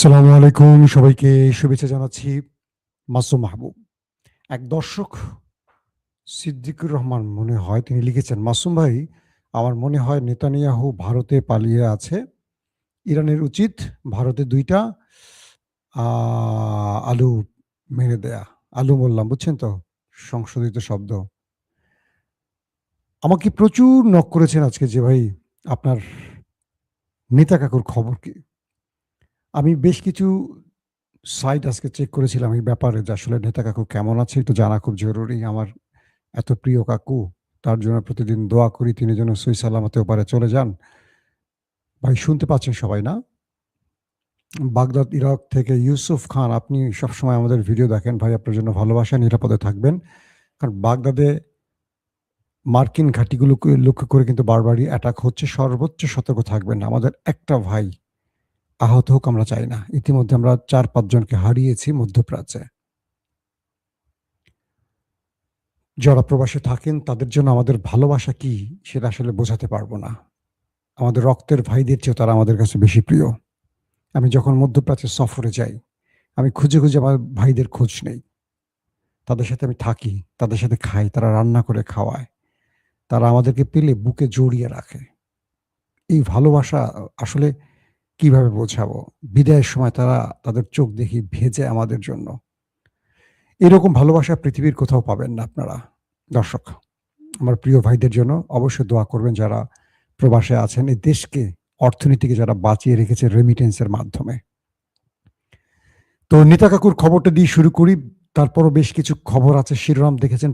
আসসালামু আলাইকুম। সবাইকে শুভেচ্ছা জানাচ্ছি। মাসুম মাহবুব। এক দর্শক সিদ্দিকুর রহমান মনে হয় তিনি লিখেছেন, "মাসুম ভাই, আমার মনে হয় নেতানিয়াহু ভারতে পালিয়ে আছে। ইরানের উচিত ভারতে ২ টা আ আলু মেরে দেয়া।" আলু বললাম, বুঝছেন তো? সংশোধিত শব্দ। আমাকে প্রচুর নক করেছেন আজকে যে, "ভাই, আপনার নেতা কাকুর খবর কি?" আমি বেশ কিছু সাইট আজকে চেক করেছিলাম এই ব্যাপারে যে আসলে নেতা কাকু কেমন আছে একটু জানা খুব জরুরি। আমার এত প্রিয় কাকু, তার জন্য প্রতিদিন দোয়া করি তিনি যেন সহি সালামতে ওপারে চলে যান। ভাই শুনতে পাচ্ছেন সবাই না? বাগদাদ, ইরাক থেকে ইউসুফ খান, আপনি সবসময় আমাদের ভিডিও দেখেন। ভাই আপনার জন্য ভালোবাসা, নিরাপদে থাকবেন। কারণ বাগদাদে মার্কিন ঘাঁটিগুলোকে লক্ষ্য করে কিন্তু বারবারই অ্যাটাক হচ্ছে। সর্বোচ্চ সতর্ক থাকবেন। আমাদের একটা ভাই আহত হোক আমরা চাই না। ইতিমধ্যে আমরা ৪-৫ জনকে হারিয়েছি মধ্যপ্রাচ্যে। যারা প্রবাসে থাকেন তাদের জন্য আমাদের ভালোবাসা কি সেটা আসলে বোঝাতে পারব না। আমাদের রক্তের ভাইদের চেয়েও তারা আমাদের কাছে বেশি প্রিয়। আমি যখন মধ্যপ্রাচ্যে সফরে যাই, আমি খুঁজে, খুঁজে আমার ভাইদের খোঁজ নেই। তাদের সাথে আমি থাকি, তাদের সাথে খাই, তারা রান্না করে খাওয়ায়। তারা আমাদেরকে পেলে বুকে জড়িয়ে রাখে। এই ভালোবাসা আসলে কিভাবে বোঝাবো? বিদায়ের সময় তারা তাদের চোখ দেখি ভেজে আমাদের জন্য। এরকম ভালোবাসা পৃথিবীর কোথাও পাবেন না আপনারা। দর্শক, আমার প্রিয় ভাইদের জন্য অবশ্যই দোয়া করবেন যারা প্রবাসে আছেন। এই দেশকে, অর্থনীতিকে যারা বাঁচিয়ে রেখেছে রেমিটেন্সের মাধ্যমে। তো নেতা কাকুর খবরটা দিয়ে শুরু করি। তারপরও বেশ কিছু খবর আছে শিরোনাম দেখেছেন